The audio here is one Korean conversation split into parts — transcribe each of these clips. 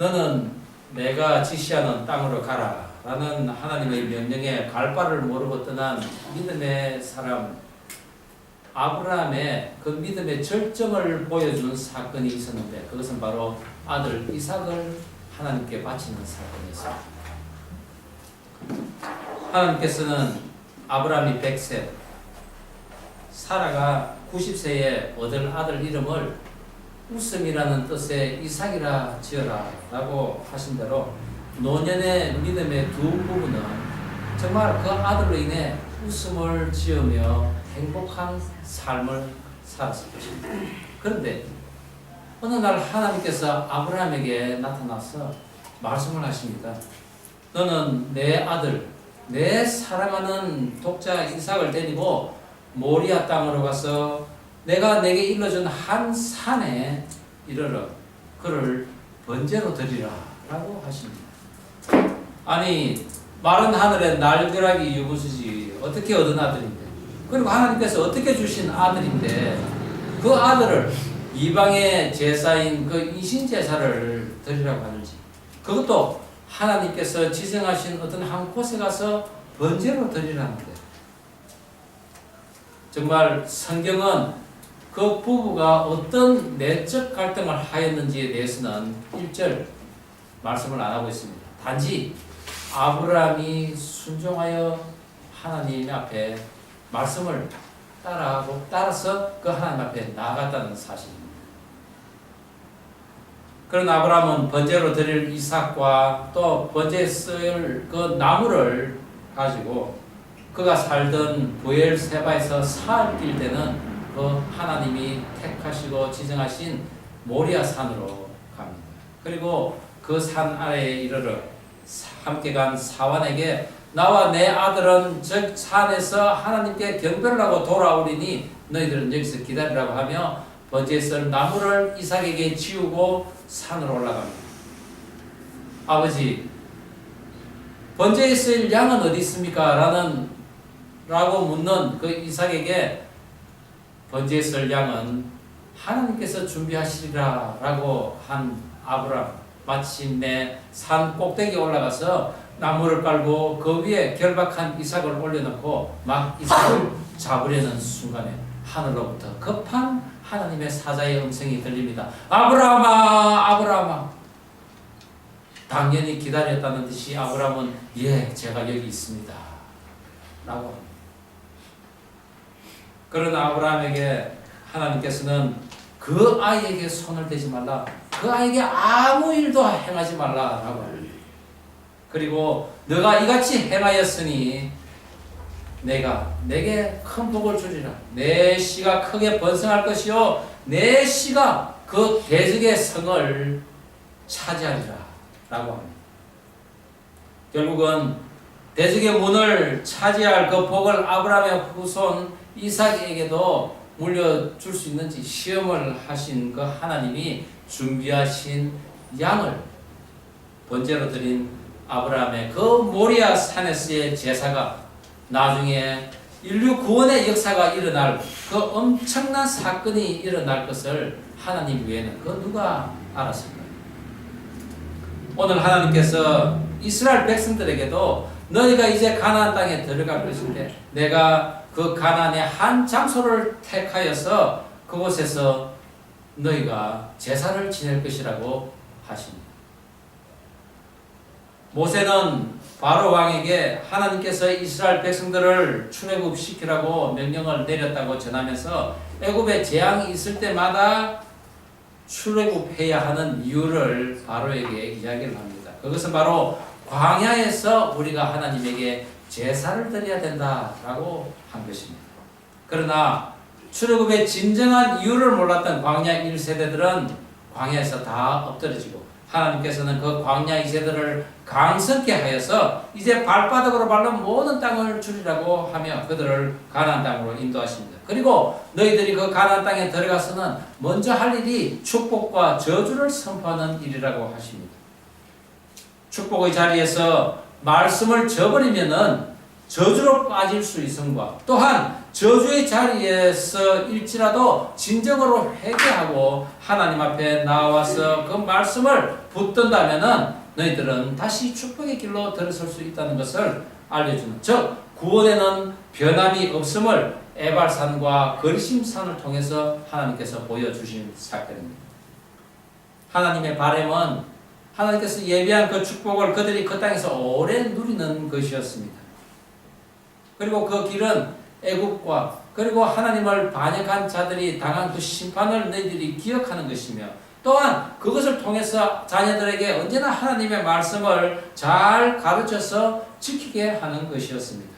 너는 내가 지시하는 땅으로 가라 라는 하나님의 명령에 갈 바를 모르고 떠난 믿음의 사람 아브라함의 그 믿음의 절정을 보여주는 사건이 있었는데, 그것은 바로 아들 이삭을 하나님께 바치는 사건이었습니다. 하나님께서는 아브라함이 100세, 사라가 90세에 얻을 아들 이름을 웃음이라는 뜻의 이삭이라 지어라 라고 하신 대로 노년의 믿음의 두 부부는 정말 그 아들로 인해 웃음을 지으며 행복한 삶을 살았을 것입니다. 그런데 어느 날 하나님께서 아브라함에게 나타나서 말씀을 하십니다. 너는 내 아들, 내 사랑하는 독자 이삭을 데리고 모리아 땅으로 가서 내가 내게 일러준 한 산에 이르러 그를 번제로 드리라 라고 하십니다. 아니, 마른 하늘에 날벼락이 유부수지 어떻게 얻은 아들인데, 그리고 하나님께서 어떻게 주신 아들인데 그 아들을 이방의 제사인 그 이신제사를 드리라고 하는지, 그것도 하나님께서 지정하신 어떤 한 곳에 가서 번제로 드리라는데, 정말 성경은 그 부부가 어떤 내적 갈등을 하였는지에 대해서는 1절 말씀을 안 하고 있습니다. 단지 아브라함이 순종하여 하나님 앞에 말씀을 따라서 그 하나님 앞에 나아갔다는 사실입니다. 그런 아브라함은 번제로 드릴 이삭과 또 번제에 쓸 그 나무를 가지고 그가 살던 부엘세바에서 사흘 뛸 때는 그 하나님이 택하시고 지정하신 모리아 산으로 갑니다. 그리고 그 산 아래에 이르러 함께 간 사환에게 나와 내 아들은 저 산에서 하나님께 경배를 하고 돌아오리니 너희들은 여기서 기다리라고 하며 번제에 쓸 나무를 이삭에게 지우고 산으로 올라갑니다. 아버지, 번제에 쓸 양은 어디 있습니까? 라고 묻는 그 이삭에게 번제에 쓸 양은 하나님께서 준비하시리라 라고 한 아브라함, 마침내 산 꼭대기에 올라가서 나무를 깔고 그 위에 결박한 이삭을 올려놓고 막 이삭을 잡으려는 순간에 하늘로부터 급한 하나님의 사자의 음성이 들립니다. 아브라함아, 아브라함아. 당연히 기다렸다는 듯이 아브라함은 예, 제가 여기 있습니다 라고 합니다. 그런 아브라함에게 하나님께서는 그 아이에게 손을 대지 말라, 그 아이에게 아무 일도 행하지 말라라고 합니다. 그리고 너가 이같이 행하였으니 내가 내게 큰 복을 주리라. 내 씨가 크게 번성할 것이요 내 씨가 그 대적의 성을 차지하리라 라고 합니다. 결국은 대적의 문을 차지할 그 복을 아브라함의 후손 이삭에게도 물려줄 수 있는지 시험을 하신 그 하나님이 준비하신 양을 번제로 드린 아브라함의 그 모리아 산에서의 제사가 나중에 인류 구원의 역사가 일어날 그 엄청난 사건이 일어날 것을 하나님 외에는 그 누가 알았을까요? 오늘 하나님께서 이스라엘 백성들에게도 너희가 이제 가나안 땅에 들어갈 것인데 내가 그 가나안의 한 장소를 택하여서 그곳에서 너희가 제사를 지낼 것이라고 하십니다. 모세는 바로 왕에게 하나님께서 이스라엘 백성들을 출애굽시키라고 명령을 내렸다고 전하면서 애굽에 재앙이 있을 때마다 출애굽해야 하는 이유를 바로에게 이야기를 합니다. 그것은 바로 광야에서 우리가 하나님에게 제사를 드려야 된다라고 한 것입니다. 그러나 출애굽의 진정한 이유를 몰랐던 광야 1세대들은 광야에서 다 엎드러지고 하나님께서는 그 광야 2세대를 강성케 하여서 이제 발바닥으로 밟는 모든 땅을 주리라고 하며 그들을 가나안 땅으로 인도하십니다. 그리고 너희들이 그 가나안 땅에 들어가서는 먼저 할 일이 축복과 저주를 선포하는 일이라고 하십니다. 축복의 자리에서 말씀을 저버리면은 저주로 빠질 수 있음과 또한 저주의 자리에서 일지라도 진정으로 회개하고 하나님 앞에 나와서 그 말씀을 붙든다면은 너희들은 다시 축복의 길로 들어설 수 있다는 것을 알려주는, 즉 구원에는 변함이 없음을 에발산과 거리심산을 통해서 하나님께서 보여주신 사건입니다. 하나님의 바람은 하나님께서 예비한 그 축복을 그들이 그 땅에서 오래 누리는 것이었습니다. 그리고 그 길은 애국과 그리고 하나님을 반역한 자들이 당한 그 심판을 너희들이 기억하는 것이며, 또한 그것을 통해서 자녀들에게 언제나 하나님의 말씀을 잘 가르쳐서 지키게 하는 것이었습니다.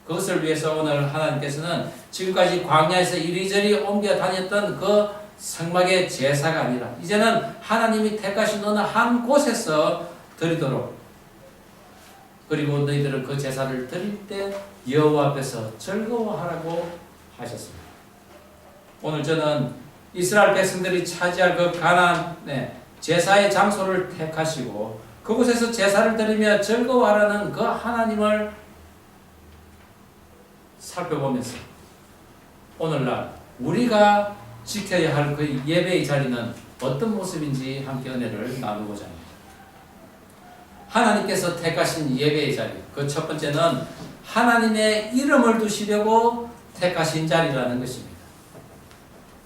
그것을 위해서 오늘 하나님께서는 지금까지 광야에서 이리저리 옮겨 다녔던 그 성막의 제사가 아니라 이제는 하나님이 택하신 어느 한 곳에서 드리도록, 그리고 너희들은 그 제사를 드릴 때 여호와 앞에서 즐거워하라고 하셨습니다. 오늘 저는 이스라엘 백성들이 차지할 그 가나안의 제사의 장소를 택하시고 그곳에서 제사를 드리며 즐거워하라는 그 하나님을 살펴보면서 오늘날 우리가 지켜야 할 그 예배의 자리는 어떤 모습인지 함께 은혜를 나누고자 합니다. 하나님께서 택하신 예배의 자리, 그 첫 번째는 하나님의 이름을 두시려고 택하신 자리라는 것입니다.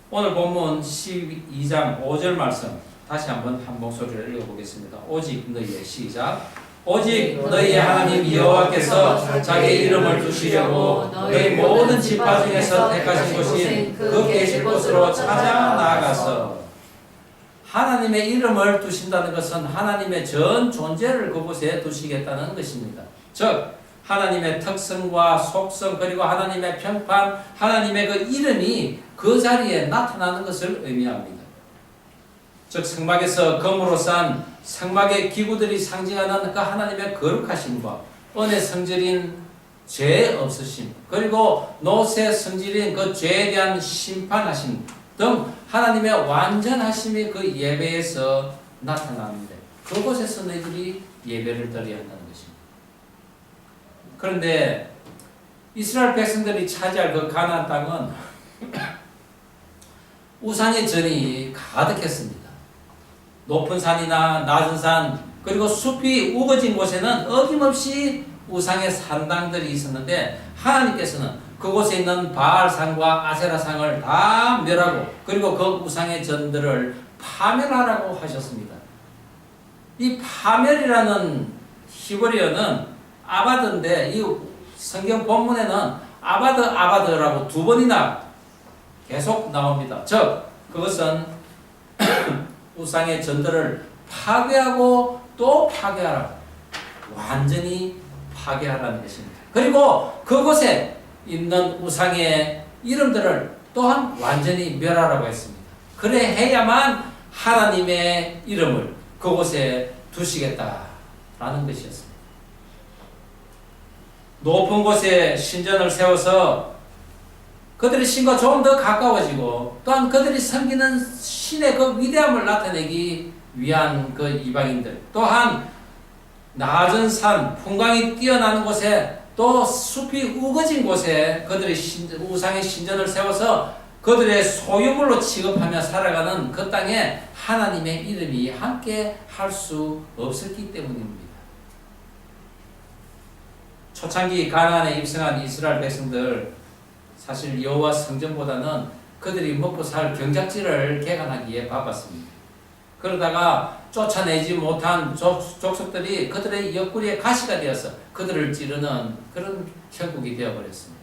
오늘 본문 12장 5절 말씀 다시 한번 한 목소리를 읽어보겠습니다. 오직 너희의 시작. 오직 너희의 하나님 여호와께서 자기의 이름을 두시려고 너희 모든 지파 중에서 택하신 곳인 그 계실 곳으로 찾아 나아가서, 하나님의 이름을 두신다는 것은 하나님의 전 존재를 그곳에 두시겠다는 것입니다. 즉 하나님의 특성과 속성 그리고 하나님의 평판, 하나님의 그 이름이 그 자리에 나타나는 것을 의미합니다. 즉 성막에서 금으로 싼 성막의 기구들이 상징하는 그 하나님의 거룩하심과 은혜 성질인 죄 없으심, 그리고 노새 성질인 그 죄에 대한 심판하심 등 하나님의 완전하심이 그 예배에서 나타나는데, 그곳에서 너희들이 예배를 드려야 한다는 것입니다. 그런데 이스라엘 백성들이 차지할 그 가나안 땅은 우상의 전이 가득했습니다. 높은 산이나 낮은 산 그리고 숲이 우거진 곳에는 어김없이 우상의 산당들이 있었는데, 하나님께서는 그곳에 있는 바알산과 아세라상을 다 멸하고 그리고 그 우상의 전들을 파멸하라고 하셨습니다. 이 파멸이라는 히브리어는 아바드인데 이 성경 본문에는 아바드라고 두 번이나 계속 나옵니다. 즉 그것은 우상의 전들을 파괴하고 또 파괴하라고, 완전히 파괴하라는 것입니다. 그리고 그곳에 있는 우상의 이름들을 또한 완전히 멸하라고 했습니다. 그래 해야만 하나님의 이름을 그곳에 두시겠다라는 것이었습니다. 높은 곳에 신전을 세워서 그들의 신과 조금 더 가까워지고, 또한 그들이 섬기는 신의 그 위대함을 나타내기 위한 그 이방인들, 또한 낮은 산, 풍광이 뛰어나는 곳에 또 숲이 우거진 곳에 그들의 우상의 신전을 세워서 그들의 소유물로 취급하며 살아가는 그 땅에 하나님의 이름이 함께 할 수 없었기 때문입니다. 초창기 가나안에 입성한 이스라엘 백성들, 사실 여호와 성전보다는 그들이 먹고 살 경작지를 개간하기에 바빴습니다. 그러다가 쫓아내지 못한 족속들이 그들의 옆구리에 가시가 되어서 그들을 찌르는 그런 형국이 되어버렸습니다.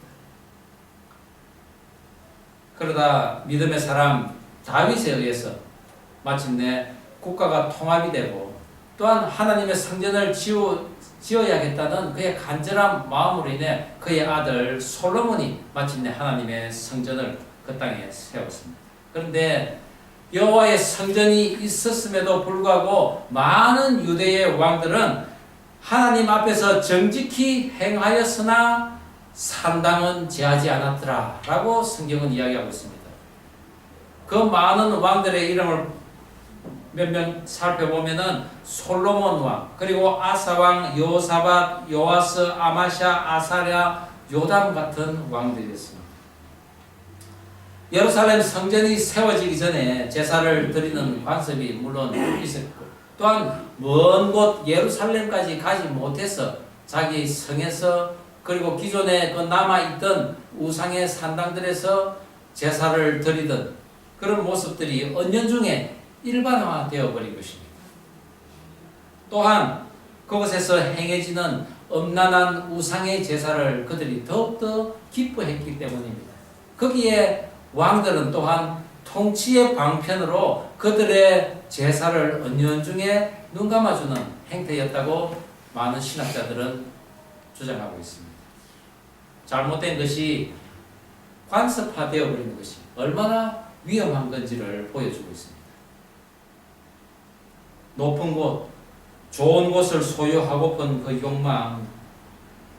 그러다 믿음의 사람 다윗에 의해서 마침내 국가가 통합이 되고, 또한 하나님의 성전을 지어야겠다는 그의 간절한 마음으로 인해 그의 아들 솔로몬이 마침내 하나님의 성전을 그 땅에 세웠습니다. 그런데 여호와의 성전이 있었음에도 불구하고 많은 유대의 왕들은 하나님 앞에서 정직히 행하였으나 산당은 제하지 않았더라 라고 성경은 이야기하고 있습니다. 그 많은 왕들의 이름을 몇 명 살펴보면은 솔로몬 왕, 그리고 아사 왕, 여호사밧, 요아스, 아마샤, 아사랴, 요담 같은 왕들이었습니다. 예루살렘 성전이 세워지기 전에 제사를 드리는 관습이 물론 있었고, 또한 먼 곳 예루살렘까지 가지 못해서 자기 성에서, 그리고 기존에 그 남아있던 우상의 산당들에서 제사를 드리던 그런 모습들이 은연중에 일반화되어 버린 것입니다. 또한 그곳에서 행해지는 음란한 우상의 제사를 그들이 더욱더 기뻐했기 때문입니다. 거기에 왕들은 또한 통치의 방편으로 그들의 제사를 은연중에 눈감아주는 행태였다고 많은 신학자들은 주장하고 있습니다. 잘못된 것이 관습화되어 버리는 것이 얼마나 위험한 건지를 보여주고 있습니다. 높은 곳, 좋은 곳을 소유하고픈 그 욕망,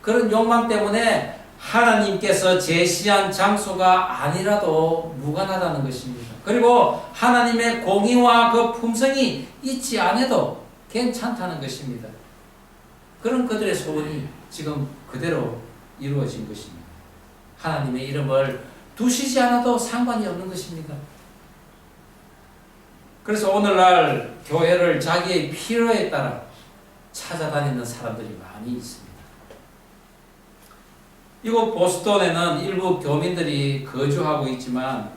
그런 욕망 때문에 하나님께서 제시한 장소가 아니라도 무관하다는 것입니다. 그리고 하나님의 공의와 그 품성이 있지 않아도 괜찮다는 것입니다. 그런 그들의 소원이 지금 그대로 이루어진 것입니다. 하나님의 이름을 두시지 않아도 상관이 없는 것입니다. 그래서 오늘날 교회를 자기의 필요에 따라 찾아다니는 사람들이 많이 있습니다. 이곳 보스턴에는 일부 교민들이 거주하고 있지만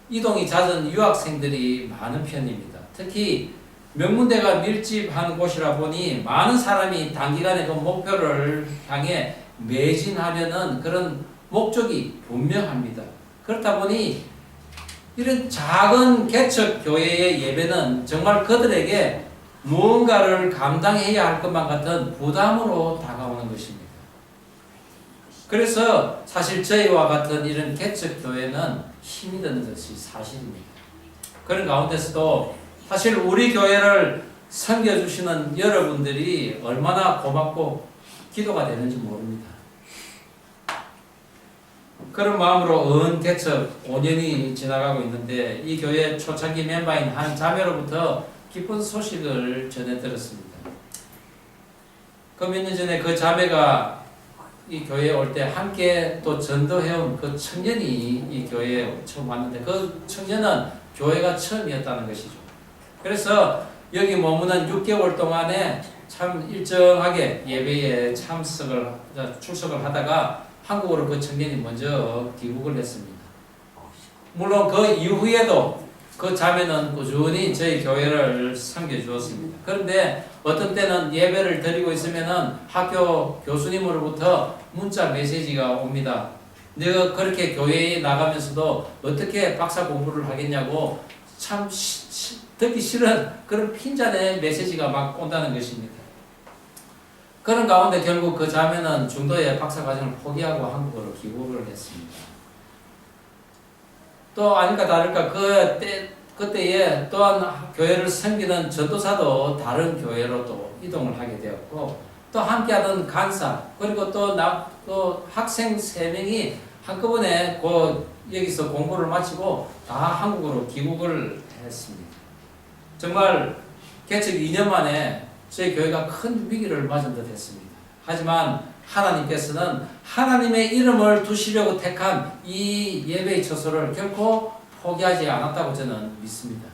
이동이 잦은 유학생들이 많은 편입니다. 특히 명문대가 밀집한 곳이라 보니 많은 사람이 단기간에 그 목표를 향해 매진하려는 그런 목적이 분명합니다. 그렇다 보니 이런 작은 개척 교회의 예배는 정말 그들에게 무언가를 감당해야 할 것만 같은 부담으로 다가오는 것입니다. 그래서 사실 저희와 같은 이런 개척 교회는 힘이 드는 것이 사실입니다. 그런 가운데서도 사실 우리 교회를 섬겨주시는 여러분들이 얼마나 고맙고 기도가 되는지 모릅니다. 그런 마음으로 개척 5년이 지나가고 있는데 이 교회 초창기 멤버인 한 자매로부터 기쁜 소식을 전해 들었습니다. 그 몇 년 전에 그 자매가 이 교회에 올 때 함께 또 전도해온 그 청년이 이 교회에 처음 왔는데 그 청년은 교회가 처음이었다는 것이죠. 그래서 여기 머무는 6개월 동안에 참 일정하게 예배에 출석을 하다가 한국으로 그 청년이 먼저 귀국을 했습니다. 물론 그 이후에도 그 자매는 꾸준히 저희 교회를 섬겨주었습니다. 그런데 어떤 때는 예배를 드리고 있으면은 학교 교수님으로부터 문자 메시지가 옵니다. 내가 그렇게 교회에 나가면서도 어떻게 박사 공부를 하겠냐고 참 듣기 싫은 그런 핀잔의 메시지가 막 온다는 것입니다. 그런 가운데 결국 그 자매는 중도에 박사 과정을 포기하고 한국으로 귀국을 했습니다. 또 아닐까 다를까 그때에 또한 교회를 섬기는 전도사도 다른 교회로 또 이동을 하게 되었고 또 함께하던 간사 그리고 또 학생 3명이 한꺼번에 여기서 공부를 마치고 다 한국으로 귀국을 했습니다. 정말 개척 2년 만에 저희 교회가 큰 위기를 맞은 듯 했습니다. 하지만 하나님께서는 하나님의 이름을 두시려고 택한 이 예배의 처소를 결코 포기하지 않았다고 저는 믿습니다.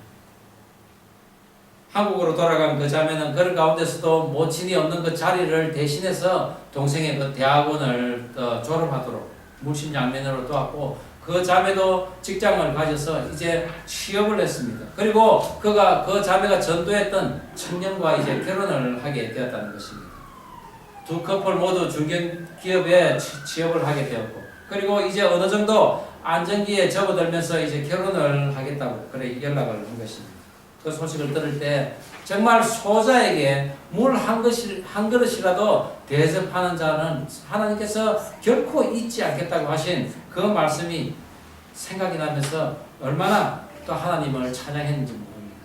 한국으로 돌아간 그 자매는 그런 가운데서도 모친이 없는 그 자리를 대신해서 동생의 그 대학원을 졸업하도록 물심양면으로 도왔고 그 자매도 직장을 가져서 이제 취업을 했습니다. 그리고 그 자매가 전도했던 청년과 이제 결혼을 하게 되었다는 것입니다. 두 커플 모두 중견기업에 취업을 하게 되었고 그리고 이제 어느 정도 안정기에 접어들면서 이제 결혼을 하겠다고 그래 연락을 한 것입니다. 그 소식을 들을 때 정말 소자에게 물 한 그릇이라도 대접하는 자는 하나님께서 결코 잊지 않겠다고 하신 그 말씀이 생각이 나면서 얼마나 또 하나님을 찬양했는지 모릅니다.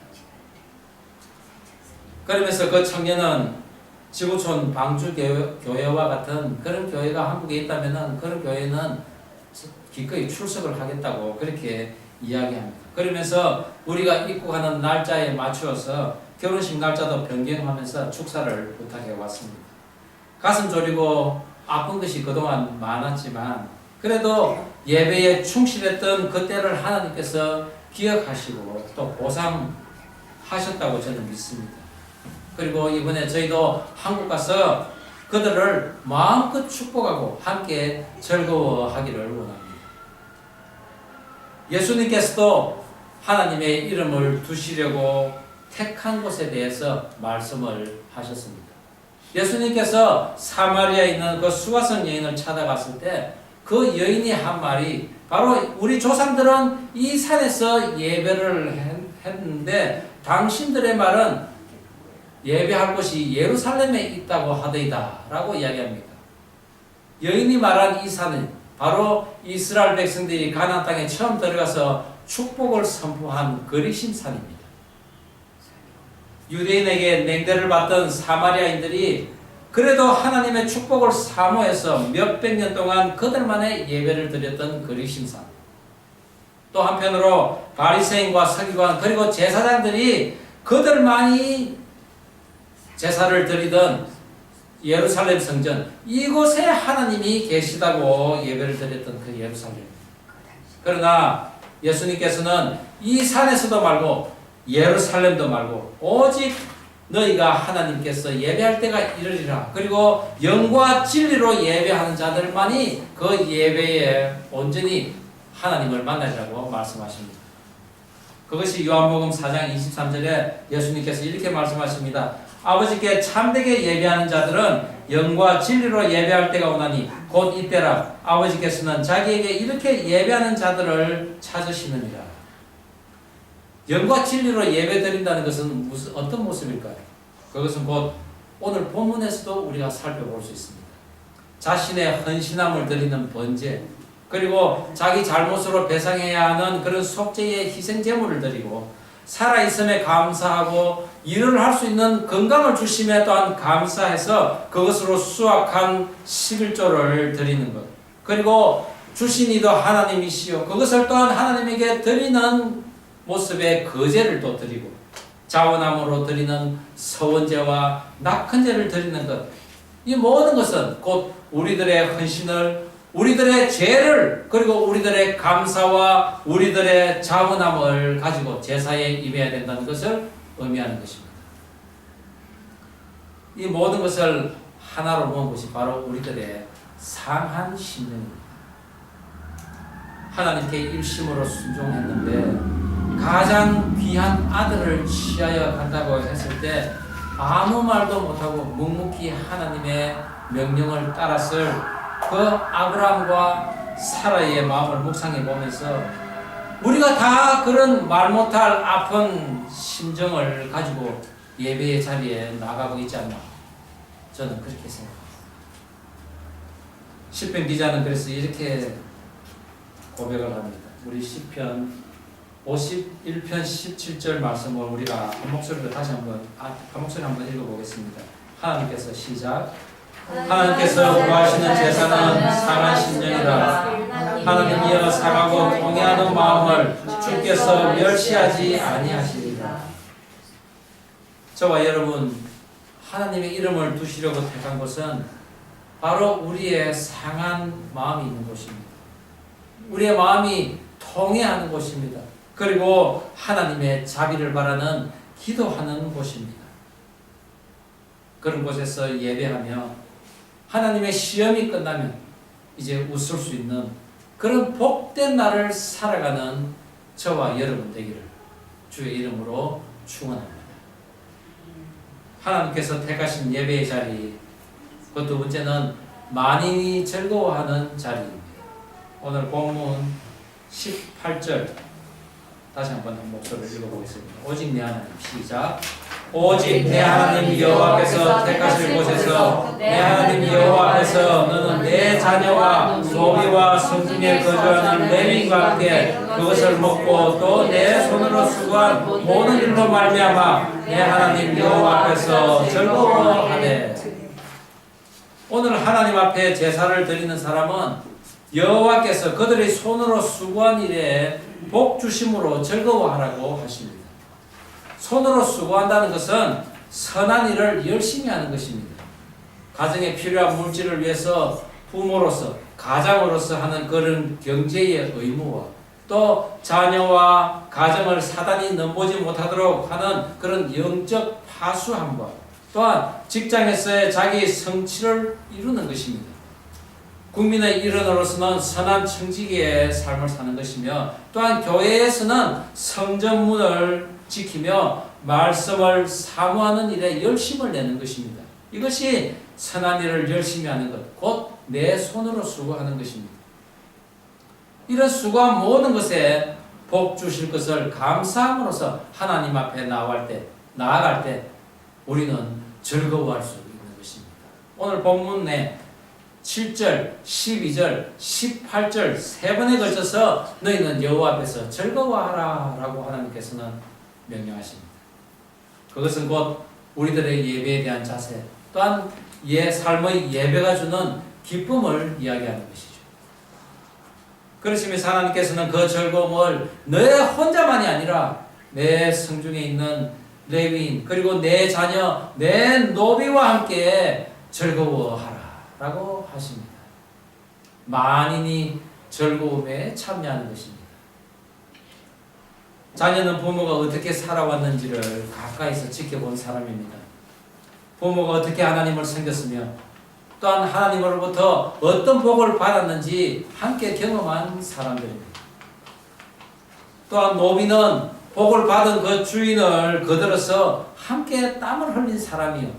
그러면서 그 청년은 지구촌 방주교회와 같은 그런 교회가 한국에 있다면 그런 교회는 기꺼이 출석을 하겠다고 그렇게 이야기합니다. 그러면서 우리가 입국하는 날짜에 맞추어서 결혼식 날짜도 변경하면서 축사를 부탁해 왔습니다. 가슴 졸이고 아픈 것이 그동안 많았지만 그래도 예배에 충실했던 그때를 하나님께서 기억하시고 또 보상하셨다고 저는 믿습니다. 그리고 이번에 저희도 한국 가서 그들을 마음껏 축복하고 함께 즐거워하기를 원합니다. 예수님께서도 하나님의 이름을 두시려고 택한 곳에 대해서 말씀을 하셨습니다. 예수님께서 사마리아에 있는 그 수가성 여인을 찾아갔을 때 그 여인이 한 말이 바로 우리 조상들은 이 산에서 예배를 했는데 당신들의 말은 예배할 곳이 예루살렘에 있다고 하더이다 라고 이야기합니다. 여인이 말한 이 산은 바로 이스라엘 백성들이 가나안 땅에 처음 들어가서 축복을 선포한 거리심 산입니다. 유대인에게 냉대를 받던 사마리아인들이 그래도 하나님의 축복을 사모해서 몇백 년 동안 그들만의 예배를 드렸던 거리심 산. 또 한편으로 바리새인과 서기관 그리고 제사장들이 그들만이 제사를 드리던 예루살렘 성전, 이곳에 하나님이 계시다고 예배를 드렸던 그 예루살렘. 그러나 예수님께서는 이 산에서도 말고 예루살렘도 말고 오직 너희가 하나님께서 예배할 때가 이르리라. 그리고 영과 진리로 예배하는 자들만이 그 예배에 온전히 하나님을 만나리라고 말씀하십니다. 그것이 요한복음 4장 23절에 예수님께서 이렇게 말씀하십니다. 아버지께 참되게 예배하는 자들은 영과 진리로 예배할 때가 오나니 곧 이때라. 아버지께서는 자기에게 이렇게 예배하는 자들을 찾으시느니라. 영과 진리로 예배드린다는 것은 어떤 모습일까요? 그것은 곧 오늘 본문에서도 우리가 살펴볼 수 있습니다. 자신의 헌신함을 드리는 번제, 그리고 자기 잘못으로 배상해야 하는 그런 속죄의 희생제물을 드리고 살아있음에 감사하고 일을 할 수 있는 건강을 주심에 또한 감사해서 그것으로 수확한 11조를 드리는 것, 그리고 주신 이도 하나님이시요 그것을 또한 하나님에게 드리는 모습의 거제를 또 드리고 자원함으로 드리는 서원제와 낙헌제를 드리는 것, 이 모든 것은 곧 우리들의 헌신을, 우리들의 죄를, 그리고 우리들의 감사와 우리들의 자원함을 가지고 제사에 임해야 된다는 것을 의미하는 것입니다. 이 모든 것을 하나로 모은 것이 바로 우리들의 상한 심령입니다. 하나님께 일심으로 순종했는데 가장 귀한 아들을 취하여 간다고 했을 때 아무 말도 못하고 묵묵히 하나님의 명령을 따랐을 그 아브라함과 사라의 마음을 묵상해 보면서 우리가 다 그런 말 못할 아픈 심정을 가지고 예배의 자리에 나가고 있지 않나, 저는 그렇게 생각합니다. 시편 기자는 그래서 이렇게 고백을 합니다. 우리 시편 51편 17절 말씀을 우리가 한 목소리로 다시 한번 읽어보겠습니다. 하나님께서 시작. 하나님께서 구하시는 제사는 상한 심령이라. 하나님이여 상하고 통회하는 마음을 주께서 멸시하지 아니하시리라. 저와 여러분, 하나님의 이름을 두시려고 택한 곳은 바로 우리의 상한 마음이 있는 곳입니다. 우리의 마음이 통회하는 곳입니다. 그리고 하나님의 자비를 바라는 기도하는 곳입니다. 그런 곳에서 예배하며 하나님의 시험이 끝나면 이제 웃을 수 있는 그런 복된 날을 살아가는 저와 여러분 되기를 주의 이름으로 축원합니다. 하나님께서 택하신 예배의 자리, 그 두 번째는 만인이 즐거워하는 자리입니다. 오늘 본문 18절 다시 한번 목소리를 읽어보겠습니다. 오직 내 하나님, 시작. 오직 내 하나님 여호와께서 택하실 곳에서 내 하나님 여호와 앞에서 너는 내 자녀와 소비와 성중에 거주하는 레위인과 함께 그것을 먹고 또 내 손으로 수고한 모든 일로 말미암아 내 하나님 여호와 앞에서 즐거워하네. 오늘 하나님 앞에 제사를 드리는 사람은 여호와께서 그들의 손으로 수고한 일에 복 주심으로 즐거워하라고 하십니다. 손으로 수고한다는 것은 선한 일을 열심히 하는 것입니다. 가정에 필요한 물질을 위해서 부모로서 가장으로서 하는 그런 경제의 의무와 또 자녀와 가정을 사단이 넘보지 못하도록 하는 그런 영적 파수함과 또한 직장에서의 자기 성취를 이루는 것입니다. 국민의 일원으로서는 선한 청지기의 삶을 사는 것이며 또한 교회에서는 성전문을 지키며 말씀을 사모하는 일에 열심을 내는 것입니다. 이것이 선한 일을 열심히 하는 것, 곧 내 손으로 수고하는 것입니다. 이런 수고한 모든 것에 복 주실 것을 감사함으로써 하나님 앞에 나아갈 때 우리는 즐거워할 수 있는 것입니다. 오늘 본문에 7절, 12절, 18절 세 번에 걸쳐서 너희는 여호와 앞에서 즐거워하라 라고 하나님께서는 명령하십니다. 그것은 곧 우리들의 예배에 대한 자세 또한 삶의 예배가 주는 기쁨을 이야기하는 것이죠. 그러시면서 하나님께서는 그 즐거움을 너 혼자만이 아니라 내 성중에 있는 레위인 그리고 내 자녀 내 노비와 함께 즐거워하라 라고 하십니다. 만인이 즐거움에 참여하는 것입니다. 자녀는 부모가 어떻게 살아왔는지를 가까이서 지켜본 사람입니다. 부모가 어떻게 하나님을 섬겼으며 또한 하나님으로부터 어떤 복을 받았는지 함께 경험한 사람들입니다. 또한 노비는 복을 받은 그 주인을 거들어서 함께 땀을 흘린 사람이요.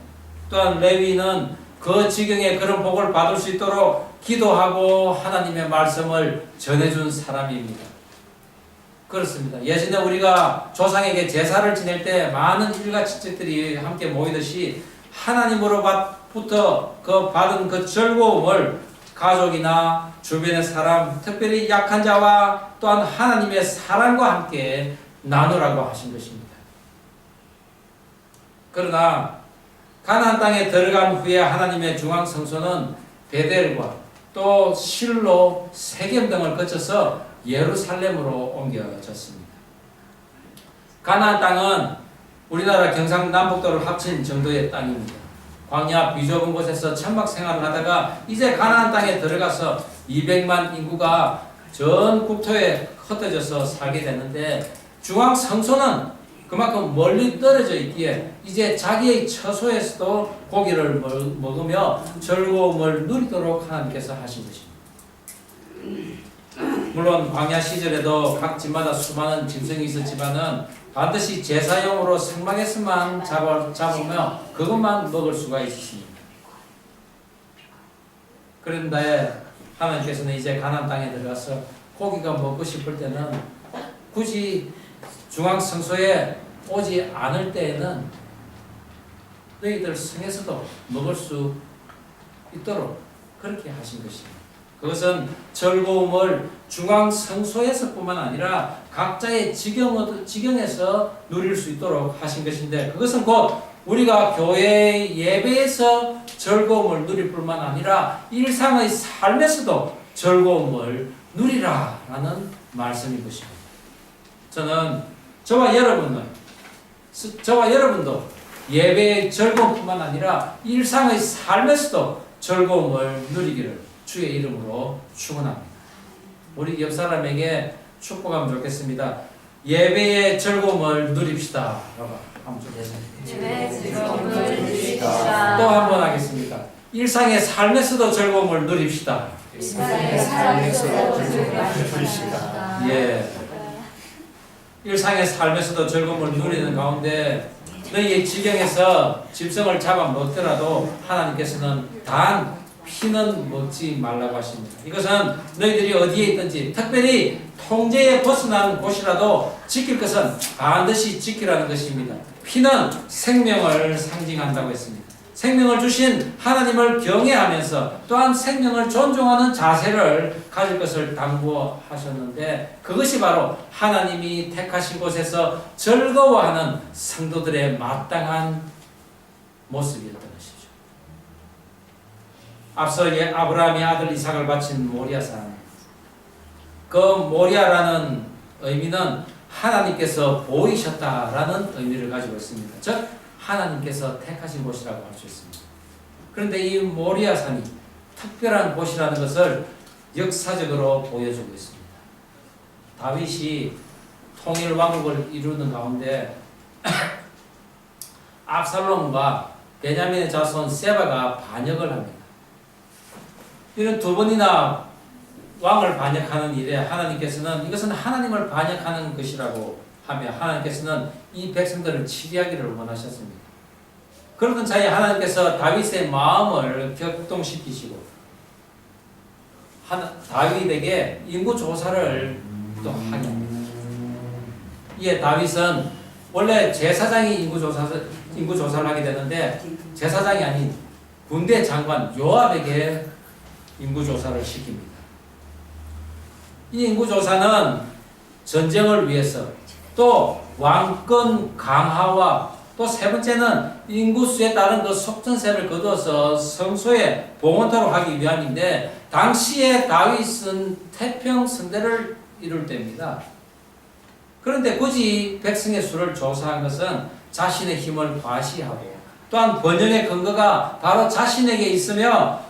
또한 레위는 그 지경에 그런 복을 받을 수 있도록 기도하고 하나님의 말씀을 전해준 사람입니다. 그렇습니다. 예전에 우리가 조상에게 제사를 지낼 때 많은 일가 친척들이 함께 모이듯이 하나님으로부터 받은 그 즐거움을 가족이나 주변의 사람, 특별히 약한 자와 또한 하나님의 사랑과 함께 나누라고 하신 것입니다. 그러나 가나안 땅에 들어간 후에 하나님의 중앙 성소는 베델과 또 실로, 세겜 등을 거쳐서 예루살렘으로 옮겨졌습니다. 가나안 땅은 우리나라 경상남북도를 합친 정도의 땅입니다. 광야 비좁은 곳에서 천막 생활을 하다가 이제 가나안 땅에 들어가서 200만 인구가 전 국토에 흩어져서 살게 됐는데 중앙 성소는 그만큼 멀리 떨어져 있기에 이제 자기의 처소에서도 고기를 먹으며 즐거움을 누리도록 하나님께서 하신 것입니다. 물론 광야 시절에도 각 집마다 수많은 짐승이 있었지만은 반드시 제사용으로 생막에서만 잡으며 그것만 먹을 수가 있었습니다. 그런데 하나님께서는 이제 가나안 땅에 들어가서 고기가 먹고 싶을 때는 굳이 중앙 성소에 오지 않을 때에는 너희들 성에서도 먹을 수 있도록 그렇게 하신 것입니다. 그것은 즐거움을 중앙 성소에서뿐만 아니라 각자의 지경에서 누릴 수 있도록 하신 것인데 그것은 곧 우리가 교회의 예배에서 즐거움을 누릴 뿐만 아니라 일상의 삶에서도 즐거움을 누리라라는 말씀인 것입니다. 저는 저와 여러분도 예배의 즐거움뿐만 아니라 일상의 삶에서도 즐거움을 누리기를 주의 이름으로 축원합니다. 우리 옆 사람에게 축복하면 좋겠습니다. 예배의 즐거움을 누립시다. 한번 예배의 즐거움을 누립시다. 또 한 번 하겠습니다. 일상의 삶에서도 즐거움을 누립시다. 일상의 삶에서도 즐거움을 누립시다. 예. 일상의 삶에서도 즐거움을 누리는 가운데 너희의 지경에서 짐승을 잡아 먹더라도 하나님께서는 단 피는 먹지 말라고 하십니다. 이것은 너희들이 어디에 있든지 특별히 통제에 벗어난 곳이라도 지킬 것은 반드시 지키라는 것입니다. 피는 생명을 상징한다고 했습니다. 생명을 주신 하나님을 경외하면서 또한 생명을 존중하는 자세를 가질 것을 당부하셨는데 그것이 바로 하나님이 택하신 곳에서 즐거워하는 성도들의 마땅한 모습이었던 것이죠. 앞서 아브라함이 아들 이삭을 바친 모리아 산, 그 모리아라는 의미는 하나님께서 보이셨다라는 의미를 가지고 있습니다. 즉 하나님께서 택하신 곳이라고 할 수 있습니다. 그런데 이 모리아 산이 특별한 곳이라는 것을 역사적으로 보여주고 있습니다. 다윗이 통일 왕국을 이루는 가운데 압살롬과 베냐민의 자손 세바가 반역을 합니다. 이런 두 번이나 왕을 반역하는 일에 하나님께서는 이것은 하나님을 반역하는 것이라고 하며 하나님께서는 이 백성들을 치리하기를 원하셨습니다. 그러던 차에 하나님께서 다윗의 마음을 격동시키시고 다윗에게 인구 조사를 또 하게 합니다. 이에 다윗은 원래 제사장이 인구 조사를 하게 되는데 제사장이 아닌 군대 장관 요압에게 인구 조사를 시킵니다. 이 인구 조사는 전쟁을 위해서 또 왕권 강화와 또 세 번째는 인구수에 따른 그 속전셈을 거두어서 성소에 봉헌토록 하기 위함인데 당시에 다윗은 태평성대를 이룰 때입니다. 그런데 굳이 백성의 수를 조사한 것은 자신의 힘을 과시하고 또한 번영의 근거가 바로 자신에게 있으며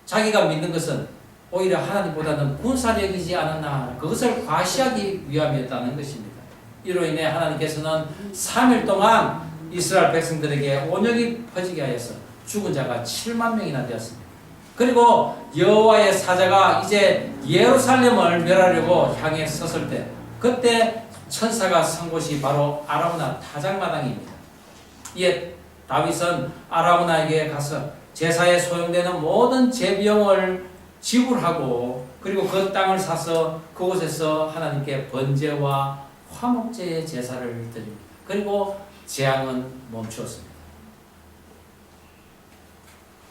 자기가 믿는 것은 오히려 하나님보다는 군사력이지 않았나 그것을 과시하기 위함이었다는 것입니다. 이로 인해 하나님께서는 3일 동안 이스라엘 백성들에게 온역이 퍼지게 하여서 죽은 자가 7만 명이나 되었습니다. 그리고 여호와의 사자가 이제 예루살렘을 멸하려고 향해 섰을 때 그때 천사가 선 곳이 바로 아라우나 타작마당입니다. 이에 다윗은 아라우나에게 가서 제사에 소용되는 모든 제비용을 지불하고 그리고 그 땅을 사서 그곳에서 하나님께 번제와 화목제의 제사를 드립니다. 그리고 재앙은 멈추었습니다.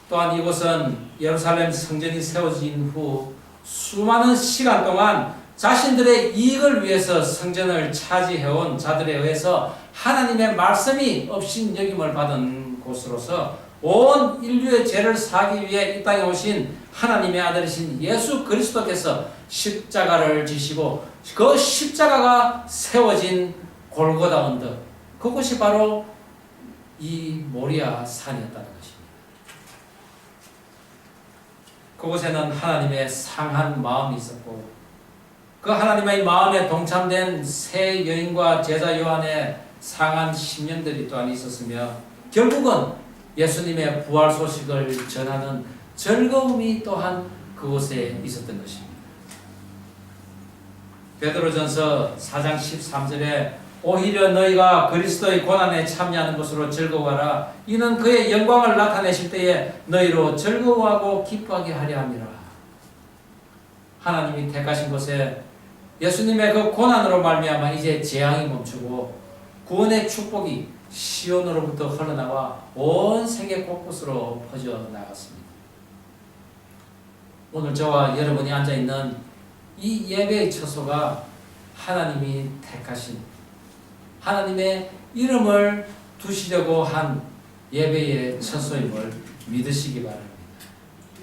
또한 이곳은 예루살렘 성전이 세워진 후 수많은 시간 동안 자신들의 이익을 위해서 성전을 차지해온 자들에 의해서 하나님의 말씀이 업신여김을 받은 곳으로서 온 인류의 죄를 사하기 위해 이 땅에 오신 하나님의 아들이신 예수 그리스도께서 십자가를 지시고 그 십자가가 세워진 골고다 언덕 그곳이 바로 이 모리아 산이었다는 것입니다. 그곳에는 하나님의 상한 마음이 있었고 그 하나님의 마음에 동참된 세 여인과 제자 요한의 상한 심령들이 또한 있었으며 결국은 예수님의 부활 소식을 전하는 즐거움이 또한 그곳에 있었던 것입니다. 베드로전서 4장 13절에 오히려 너희가 그리스도의 고난에 참여하는 것으로 즐거워하라. 이는 그의 영광을 나타내실 때에 너희로 즐거워하고 기뻐하게 하려 함이라. 하나님이 택하신 곳에 예수님의 그 고난으로 말미암아 이제 재앙이 멈추고 구원의 축복이 시온으로부터 흘러나와 온 세계 곳곳으로 퍼져나갔습니다. 오늘 저와 여러분이 앉아있는 이 예배의 처소가 하나님이 택하신 하나님의 이름을 두시려고 한 예배의 처소임을 믿으시기 바랍니다.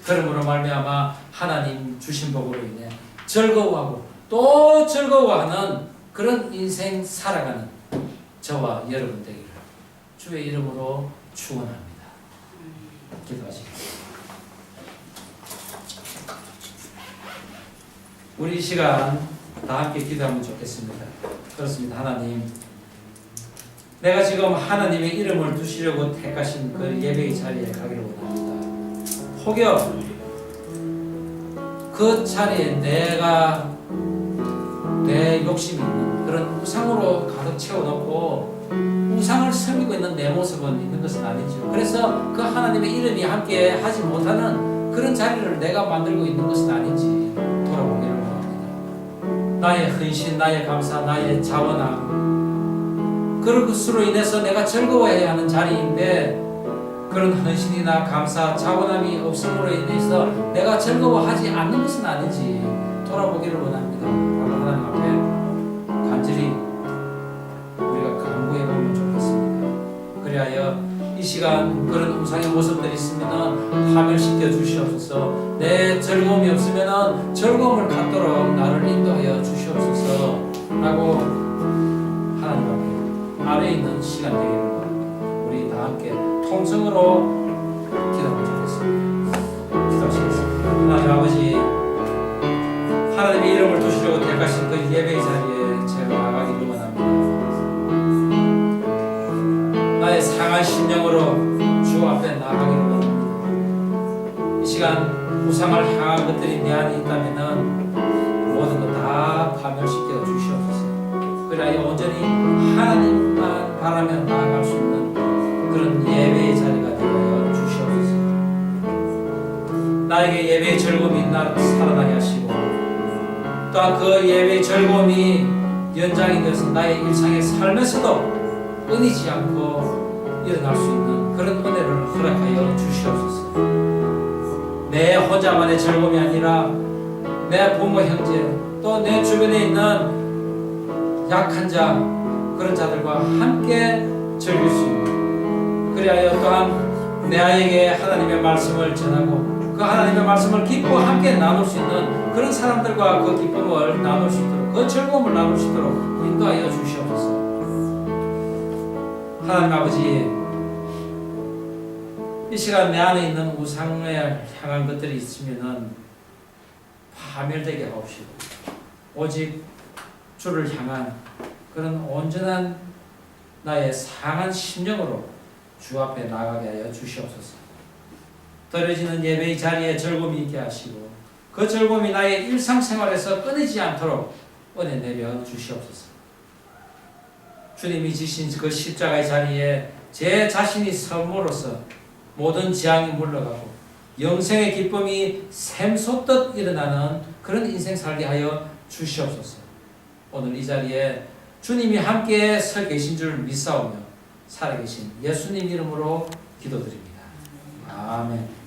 그러므로 말미암아 하나님 주신 복으로 인해 즐거워하고 또 즐거워하는 그런 인생 살아가는 저와 여러분 되기를 주의 이름으로 축원합니다. 기도하시겠습니다. 우리 이 시간 다 함께 기도하면 좋겠습니다. 그렇습니다. 하나님, 내가 지금 하나님의 이름을 두시려고 택하신 그 예배의 자리에 가기를 원합니다. 혹여 그 자리에 내가 내 욕심이 있는 그런 우상으로 가득 채워놓고 우상을 섬기고 있는 내 모습은 있는 것은 아니죠. 그래서 그 하나님의 이름이 함께 하지 못하는 그런 자리를 내가 만들고 있는 것은 아닌지 돌아보기를 원합니다. 나의 헌신, 나의 감사, 나의 자원함 그런 것으로 인해서 내가 즐거워해야 하는 자리인데 그런 헌신이나 감사, 자원함이 없음으로 인해서 내가 즐거워하지 않는 것은 아닌지 돌아보기를 원합니다. 하나님 앞에 간절히 우리가 간구해 보면 좋겠습니다. 그리하여 이 시간 그런 우상의 모습들이 있으면 파멸시켜 주시옵소서. 내 즐거움이 없으면 즐거움을 갖도록 나를 인도하여 주시옵소서 라고 하나님 앞에 아래에 있는 시간 되기를 우리 다 함께 통성으로 기도하고 싶겠습니다. 기도하시겠습니다. 하나님 아버지, 하나님의 이름을 두시려고 택하신 그 예배의 자리에 제가 나가기를 원합니다. 나의 상한 심령으로 주 앞에 나가기를 원합니다. 이 시간 우상을 향한 것들이 내 안에 있다면 모든 것 다 파멸시켜 주시옵소서. 그래야 온전히 하나님만 바라며 나아갈 수 있는 그런 예배의 자리가 되어 주시옵소서. 나에게 예배의 즐거움이 나를 살아나게 하시고 또한 그 예배의 즐거움이 연장이 되어서 나의 일상의 삶에서도 끊이지 않고 일어날 수 있는 그런 은혜를 허락하여 주시옵소서. 내 혼자만의 즐거움이 아니라 내 부모 형제 또 내 주변에 있는 약한 자 그런 자들과 함께 즐길 수 있는, 그리하여 또한 내 아이에게 하나님의 말씀을 전하고 그 하나님의 말씀을 기뻐 함께 나눌 수 있는 그런 사람들과 그 기쁨을 나눌 수 있도록, 그 즐거움을 나눌 수 있도록 인도하여 주시옵소서. 하나님 아버지, 이 시간 내 안에 있는 우상을 향한 것들이 있으면은 파멸되게 하옵시고 오직 주를 향한 그런 온전한 나의 상한 심령으로 주 앞에 나가게 하여 주시옵소서. 드려지는 예배의 자리에 즐거움이 있게 하시고 그 즐거움이 나의 일상생활에서 끊이지 않도록 은혜 내려 주시옵소서. 주님이 지신 그 십자가의 자리에 제 자신이 섬으로써 모든 재앙이 물러가고 영생의 기쁨이 샘솟듯 일어나는 그런 인생 살게 하여 주시옵소서. 오늘 이 자리에 주님이 함께 서 계신 줄 믿사오며 살아계신 예수님 이름으로 기도드립니다. 아멘.